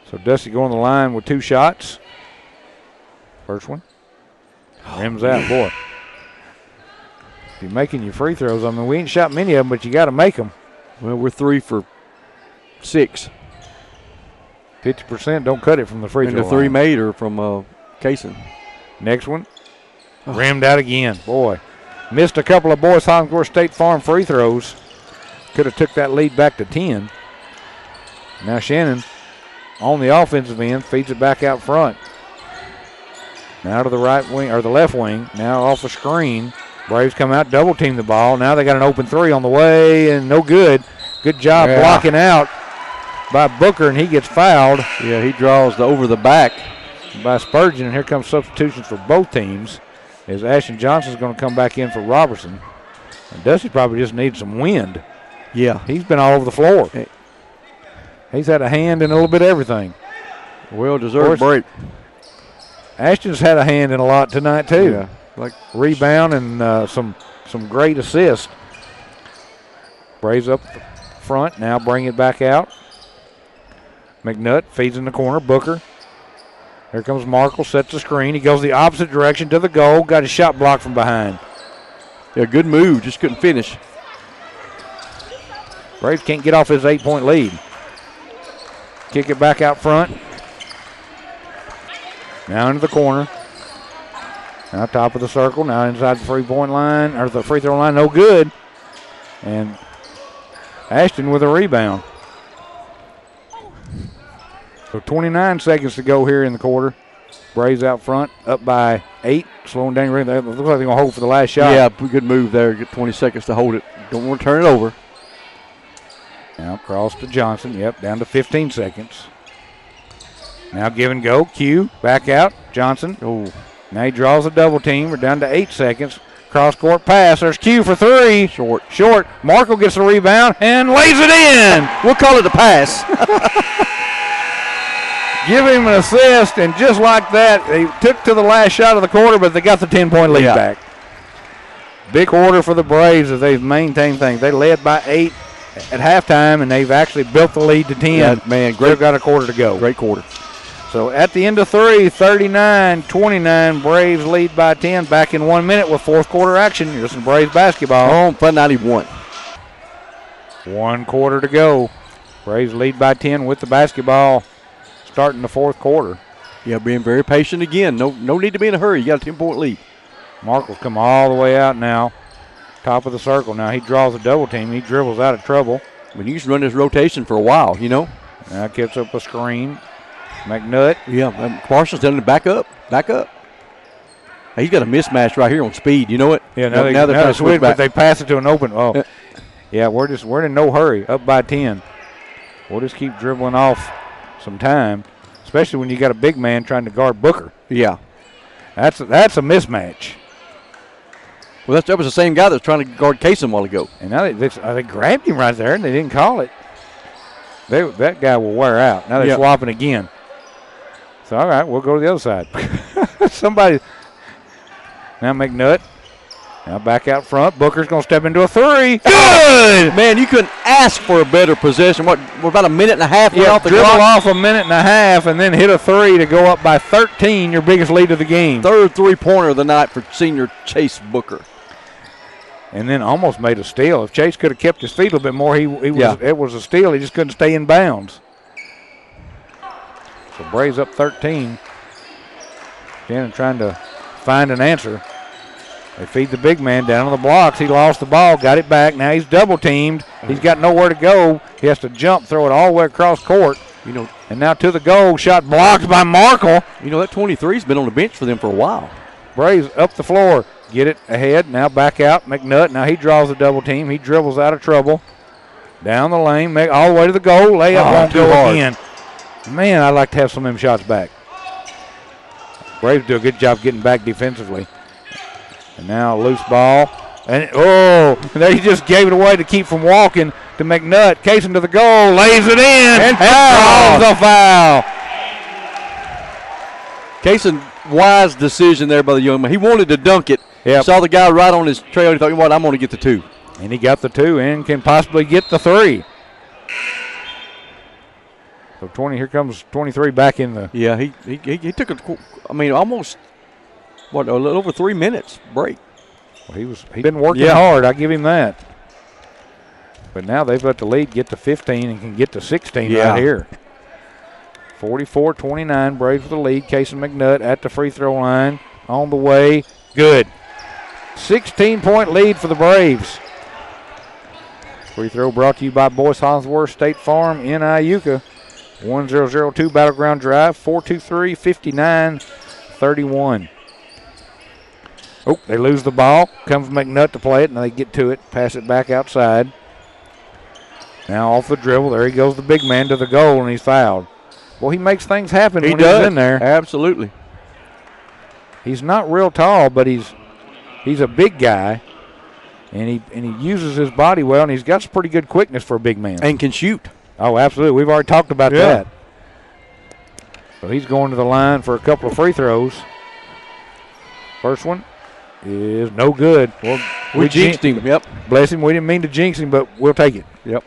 So Dusty going to the line with 2 shots. First one. Rims out, boy. If you're making your free throws, we ain't shot many of them, but you got to make them. Well, we're 3 for 6. 50% don't cut it from the free throw line. And the 3 line. made are from Kaysen. Next one. Rimmed out again. Boy. Missed a couple of Boys Hollingsworth State Farm free throws. Could have took that lead back to 10. Now Shannon on the offensive end feeds it back out front. Now to the right wing or the left wing. Now off the screen. Braves come out, double team the ball. Now they got an open 3 on the way and no good. Good job blocking out by Booker, and he gets fouled. Yeah, he draws over the back by Spurgeon, and here comes substitutions for both teams. As Ashton Johnson's going to come back in for Robertson. And Dusty probably just needs some wind. Yeah. He's been all over the floor. He's had a hand in a little bit of everything. Well-deserved break. Ashton's had a hand in a lot tonight, too. Yeah. Like rebound and some great assists. Braves up front. Now bring it back out. McNutt feeds in the corner. Booker. Here comes Markle, sets the screen. He goes the opposite direction to the goal. Got his shot blocked from behind. Yeah, good move. Just couldn't finish. Braves can't get off his 8-point lead. Kick it back out front. Now into the corner. Now top of the circle. Now inside the 3-point line, or the free throw line. No good. And Ashton with a rebound. So 29 seconds to go here in the quarter. Braves out front, up by 8. Slowing down. It looks like they're going to hold for the last shot. Yeah, good move there. Get 20 seconds to hold it. Don't want to turn it over. Now cross to Johnson. Yep, down to 15 seconds. Now give and go. Q back out. Johnson. Oh. Now he draws a double team. We're down to 8 seconds. Cross-court pass. There's Q for 3. Short. Markle gets the rebound and lays it in. We'll call it a pass. give him an assist, and just like that, they took to the last shot of the quarter, but they got the 10-point lead back. Big quarter for the Braves as they've maintained things. They led by 8 at halftime, and they've actually built the lead to 10. Yeah, man, great. They've got a quarter to go. Great quarter. So at the end of 3, 39-29, Braves lead by 10. Back in 1 minute with fourth quarter action. You're listening to Braves basketball. On Fun 91. 1 quarter to go. Braves lead by 10 with the basketball starting the fourth quarter. Yeah, being very patient again. No need to be in a hurry. You got a 10-point lead. Markle's come all the way out now. Top of the circle. Now he draws a double team. He dribbles out of trouble. But he's run this rotation for a while, you know. Now gets up a screen. McNutt. Yeah, Parsons telling him back up. He's got a mismatch right here on speed. You know it? Yeah, now they're trying to switch, but they pass it to an open. Oh, yeah, we're in no hurry. Up by 10. We'll just keep dribbling off some time, especially when you got a big man trying to guard Booker. Yeah. That's a mismatch. Well, that was the same guy that was trying to guard Kaysen a while ago. And now they grabbed him right there, and they didn't call it. That guy will wear out. Now they're swapping again. So, all right, we'll go to the other side. Somebody. Now McNutt. Now back out front. Booker's going to step into a 3. Good! Man, you couldn't ask for a better possession. We're about a minute and a half off the dribble clock. off a minute and a half and then hit a 3 to go up by 13, your biggest lead of the game. Third three-pointer of the night for senior Chase Booker. And then almost made a steal. If Chase could have kept his feet a little bit more, it was a steal. He just couldn't stay in bounds. So Braves up 13. Shannon trying to find an answer. They feed the big man down on the blocks. He lost the ball, got it back. Now he's double teamed. He's got nowhere to go. He has to jump, throw it all the way across court. You know, and now to the goal, shot blocked by Markle. You know, that 23's been on the bench for them for a while. Braves up the floor. Get it ahead. Now back out. McNutt. Now he draws a double team. He dribbles out of trouble. Down the lane. All the way to the goal. Layup won't go again. Man, I'd like to have some of them shots back. Braves do a good job getting back defensively. And now a loose ball. And there he just gave it away to keep from walking to McNutt. Kaysen to the goal. Lays it in. And draws the foul. Kaysen, wise decision there by the young man. He wanted to dunk it. Yep. Saw the guy right on his trail. He thought, you know what, I'm going to get the 2. And he got the 2 and can possibly get the 3. So 20, here comes 23 back in the. Yeah, he took almost, a little over 3 minutes break. Well, he's been working hard. I give him that. But now they've let the lead get to 15 and can get to 16 right here. 44-29, Braves with the lead. Kaysen McNutt at the free throw line. On the way. Good. 16-point lead for the Braves. Free throw brought to you by Boyce Hollingsworth State Farm in Iuka. 1002 Battleground Drive, 423-59-31. Oh, they lose the ball. Comes McNutt to play it, and they get to it. Pass it back outside. Now off the dribble. There he goes, the big man to the goal, and he's fouled. Well, he makes things happen when he's in there. Absolutely. He's not real tall, but he's a big guy, and he uses his body well, and he's got some pretty good quickness for a big man. And can shoot. Oh, absolutely. We've already talked about that. So he's going to the line for a couple of free throws. First one is no good. Well, we jinxed him. Yep. Bless him. We didn't mean to jinx him, but we'll take it. Yep.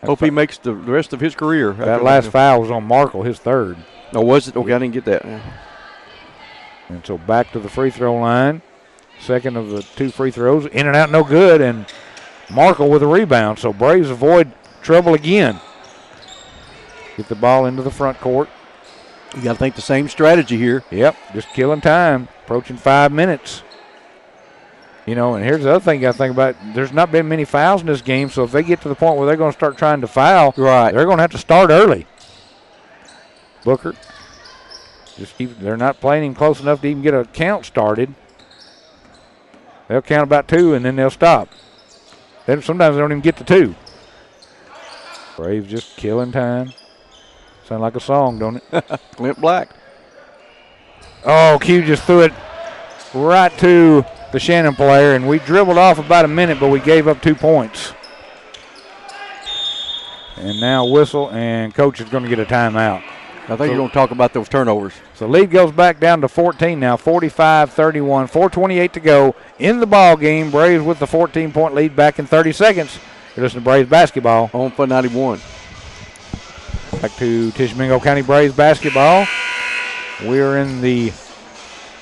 Hope he makes the rest of his career. That last foul was on Markle, his 3rd. Oh, was it? Okay, I didn't get that. And so back to the free throw line. Second of the 2 free throws. In and out, no good. And Markle with a rebound. So Braves avoid trouble again. Get the ball into the front court. You got to think the same strategy here. Yep, just killing time. Approaching 5 minutes. You know, and here's the other thing you got to think about. There's not been many fouls in this game, so if they get to the point where they're going to start trying to foul, they're going to have to start early. Booker. They're not playing him close enough to even get a count started. They'll count about 2, and then they'll stop. Then sometimes they don't even get to 2. Braves just killing time. Sound like a song, don't it? Clint Black. Oh, Q just threw it right to the Shannon player, and we dribbled off about a minute, but we gave up 2 points. And now whistle, and coach is going to get a timeout. I think you're going to talk about those turnovers. So lead goes back down to 14 now, 45-31, 4:28 to go in the ball game. Braves with the 14-point lead back in 30 seconds. You're listening to Braves basketball. On for 91. Back to Tishomingo County Braves basketball. We're in the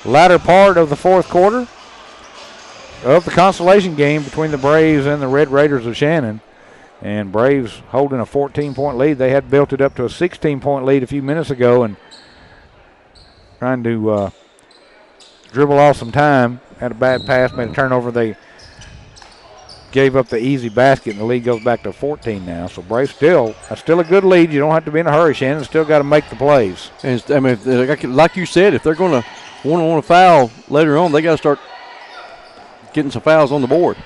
latter part of the fourth quarter of the consolation game between the Braves and the Red Raiders of Shannon. And Braves holding a 14-point lead. They had built it up to a 16-point lead a few minutes ago and trying to dribble off some time. Had a bad pass, made a turnover. They gave up the easy basket, and the lead goes back to 14 now. So Braves still a good lead. You don't have to be in a hurry, Shannon. Still got to make the plays. And I mean, like you said, if they're going to want to foul later on, they got to start getting some fouls on the board.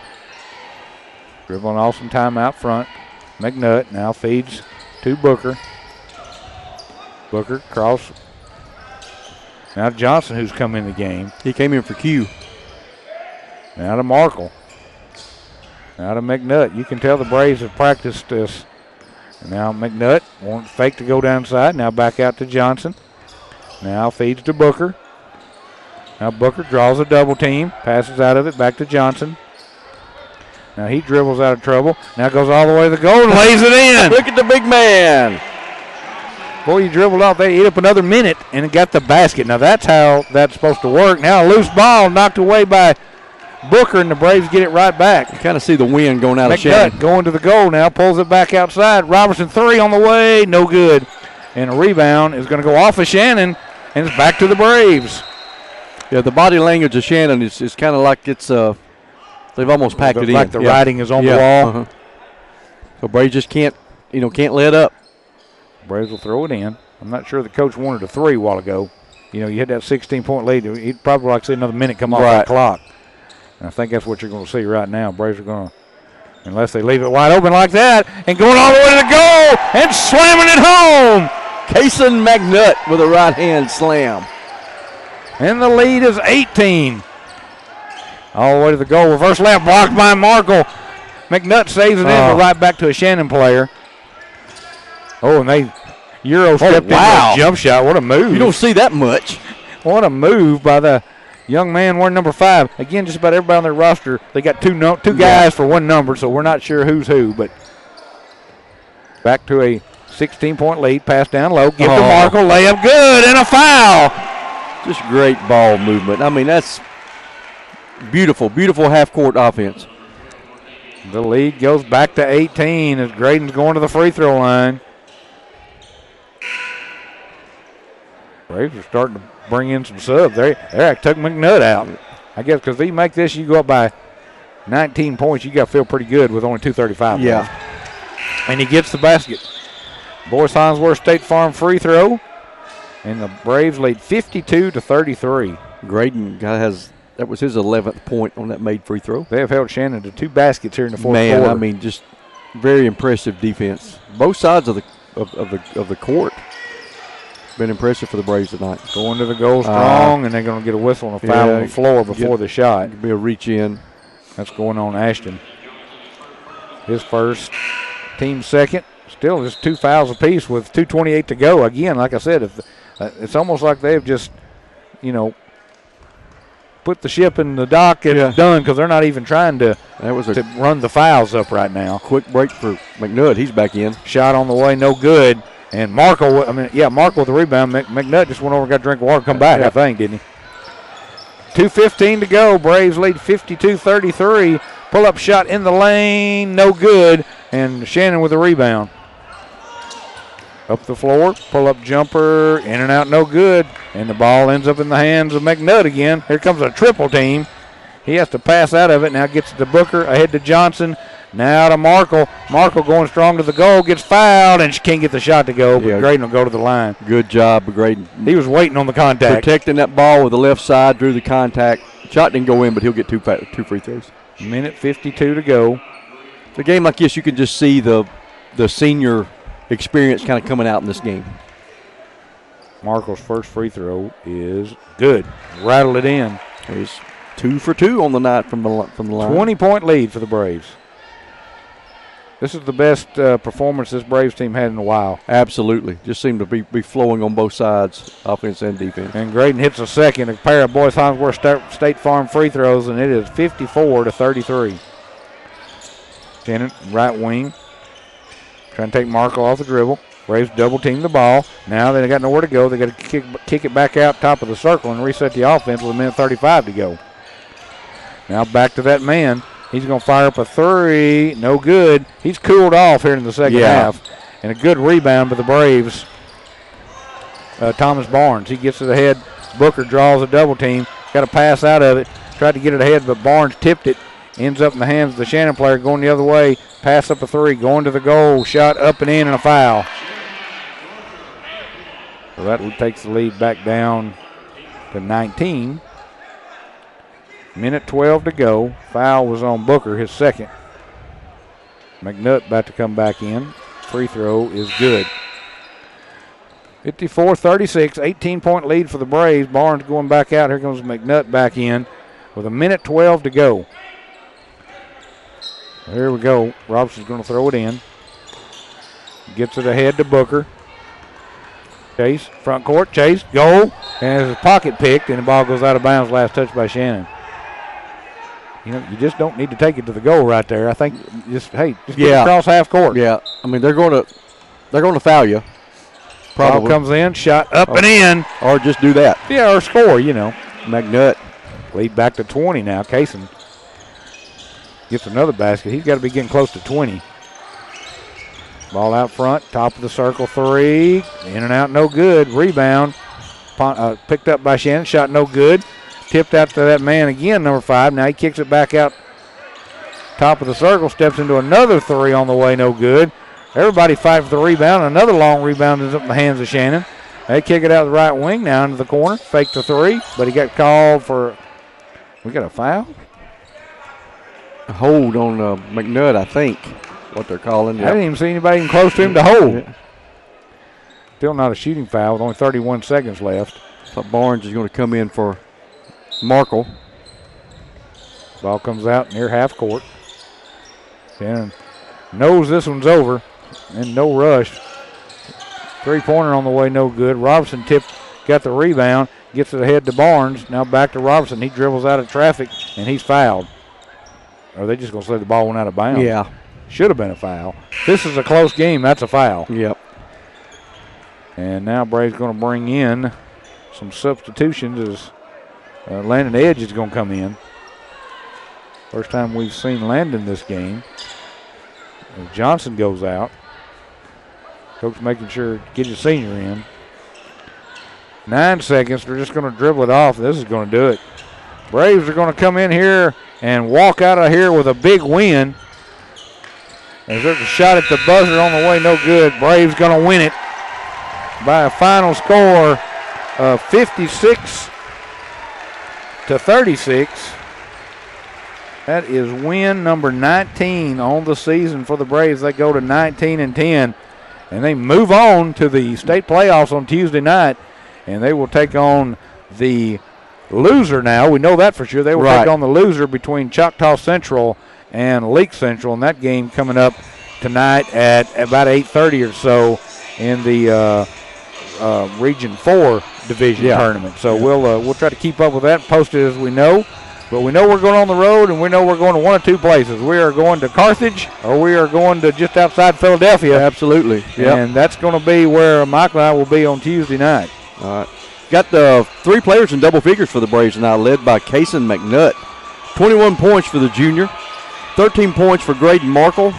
Dribbling off some time out front. McNutt now feeds to Booker. Booker cross. Now Johnson, who's come in the game. He came in for Q. Now to Markle. Now to McNutt. You can tell the Braves have practiced this. And now McNutt wants fake to go downside. Now back out to Johnson. Now feeds to Booker. Now Booker draws a double team. Passes out of it back to Johnson. Now he dribbles out of trouble. Now goes all the way to the goal and lays it in. Look at the big man. Boy, you dribbled off. They eat up another minute and it got the basket. Now that's how that's supposed to work. Now a loose ball knocked away by Booker, and the Braves get it right back. You kind of see the wind going out of McNutt Shannon. Going to the goal now, pulls it back outside. Robertson three on the way, no good. And a rebound is going to go off of Shannon, and it's back to the Braves. Yeah, the body language of Shannon is kind of like it's they've almost packed it in. Like the writing is on the wall. Uh-huh. So Braves just can't let up. Braves will throw it in. I'm not sure the coach wanted a three a while ago. You had that 16-point lead. He'd probably like to see another minute come off the clock. And I think that's what you're going to see right now. Braves are going to, unless they leave it wide open like that, and going all the way to the goal and slamming it home. Kason McNutt with a right-hand slam. And the lead is 18. All the way to the goal. Reverse layup blocked by Markle. McNutt saves it in, but right back to a Shannon player. Oh, and they Euro-stepped in a jump shot. What a move. You don't see that much. What a move by the young man wearing number 5. Again, just about everybody on their roster, they got two guys for one number, so we're not sure who's who. But back to a 16-point lead. Pass down low. Give to Markle. Layup good and a foul. Just great ball movement. I mean, that's beautiful, beautiful half-court offense. The lead goes back to 18 as Graydon's going to the free throw line. Braves are starting to bring in some subs. They took McNutt out. I guess because if you make this, you go up by 19 points, you got to feel pretty good with only 2:35 left. And he gets the basket. Boyce Hinesworth State Farm free throw. And the Braves lead 52-33. Graydon that was his 11th point on that made free throw. They have held Shannon to 2 baskets here in the fourth quarter. I mean, just very impressive defense. Both sides of the court. Been impressive for the Braves tonight. Going to the goal strong, and they're going to get a whistle and a foul on the floor before the shot. Be a reach in. That's going on Ashton. His first, team second. Still just 2 fouls apiece with 2:28 to go. Again, like I said, it's almost like they've just, put the ship in the dock and it's done because they're not even trying to run the fouls up right now. Quick break for McNutt. He's back in. Shot on the way, no good. And Markle with the rebound. McNutt just went over and got a drink of water, come back, I think, didn't he? 2:15 to go. Braves lead 52-33. Pull-up shot in the lane, no good. And Shannon with the rebound. Up the floor, pull-up jumper, in and out, no good. And the ball ends up in the hands of McNutt again. Here comes a triple team. He has to pass out of it. Now gets it to Booker, ahead to Johnson. Now to Markle. Markle going strong to the goal, gets fouled, and she can't get the shot to go, but Graydon will go to the line. Good job, Graydon. He was waiting on the contact. Protecting that ball with the left side, drew the contact. Shot didn't go in, but he'll get two free throws. Minute 52 to go. It's a game like this, you can just see the senior experience kind of coming out in this game. Markle's first free throw is good. Rattled it in. He's 2 for 2 on the night from the line. 20-point lead for the Braves. This is the best performance this Braves team had in a while. Absolutely. Just seemed to be flowing on both sides, offense and defense. And Graydon hits a second, a pair of Boyce Hollingsworth State Farm free throws, and it is 54-33. Shannon, right wing, trying to take Markle off the dribble. Braves double team the ball. Now they got nowhere to go. They got to kick it back out top of the circle and reset the offense with 1:35 to go. Now back to that man. He's going to fire up a three. No good. He's cooled off here in the second half. And a good rebound by the Braves. Thomas Barnes. He gets it ahead. Booker draws a double team. Got to pass out of it. Tried to get it ahead, but Barnes tipped it. Ends up in the hands of the Shannon player going the other way. Pass up a three. Going to the goal. Shot up and in and a foul. So that takes the lead back down to 19. Minute 12 to go. Foul was on Booker, his second. McNutt about to come back in. Free throw is good. 54-36, 18-point lead for the Braves. Barnes going back out. Here comes McNutt back in with 1:12 to go. Here we go. Robinson's going to throw it in. Gets it ahead to Booker. Chase, front court, Chase, goal. And his pocket picked, and the ball goes out of bounds. Last touch by Shannon. You know, you just don't need to take it to the goal right there. I think just get it across half court. Yeah, I mean they're going to foul you. Probably. Ball comes in, shot up and in, or just do that. Yeah, or score. You know, McNutt lead back to 20 now. Kaysen gets another basket. He's got to be getting close to 20. Ball out front, top of the circle, three, in and out, no good. Rebound, picked up by Shannon, shot no good. Tipped out to that man again, number 5. Now he kicks it back out top of the circle, steps into another three on the way, no good. Everybody fighting for the rebound. Another long rebound is up in the hands of Shannon. They kick it out the right wing now into the corner. Fake the three, but he got called for, we got a foul? A hold on McNutt, I think, what they're calling. I didn't even see anybody even close to him to hold. Still not a shooting foul with only 31 seconds left. So Barnes is going to come in for Markle. Ball comes out near half court. Shannon knows this one's over and no rush. Three-pointer on the way, no good. Robinson got the rebound, gets it ahead to Barnes. Now back to Robinson. He dribbles out of traffic and he's fouled. Or are they just going to say the ball went out of bounds? Yeah. Should have been a foul. This is a close game. That's a foul. Yep. And now Braves going to bring in some substitutions as Landon Edge is going to come in. First time we've seen Landon this game. As Johnson goes out. Coach making sure to get his senior in. 9 seconds. They're just going to dribble it off. This is going to do it. Braves are going to come in here and walk out of here with a big win. As there's a shot at the buzzer on the way, no good. Braves going to win it by a final score of 56-36. That is win number 19 on the season for the Braves. They go to 19-10, and they move on to the state playoffs on Tuesday night, and they will take on the loser now. We know that for sure. They will take on the loser between Choctaw Central and Leake Central, and that game coming up tonight at about 8:30 or so in the Region 4 division tournament. So we'll try to keep up with that, post it as we know. But we know we're going on the road, and we know we're going to one of two places. We are going to Carthage, or we are going to just outside Philadelphia. Absolutely. And that's going to be where Michael and I will be on Tuesday night. All right. Got the 3 players in double figures for the Braves tonight, led by Kaysen McNutt. 21 points for the junior. 13 points for Graydon Markle.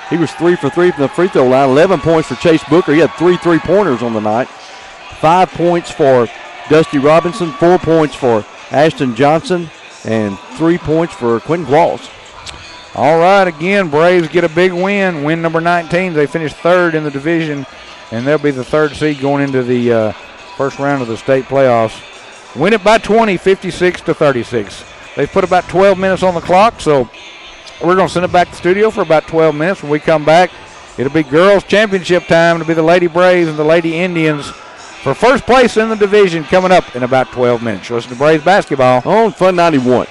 He was 3 for 3 from the free throw line. 11 points for Chase Booker. He had 3 3-pointers on the night. 5 points for Dusty Robinson. 4 points for Ashton Johnson. And 3 points for Quentin Qualls. All right, again, Braves get a big win. Win number 19. They finished 3rd in the division, and they'll be the 3rd seed going into the first round of the state playoffs. Win it by 20, 56-36. They've put about 12 minutes on the clock, so we're going to send it back to the studio for about 12 minutes. When we come back, it'll be girls' championship time. It'll be the Lady Braves and the Lady Indians for first place in the division coming up in about 12 minutes. Listen to Braves basketball on Fun 91.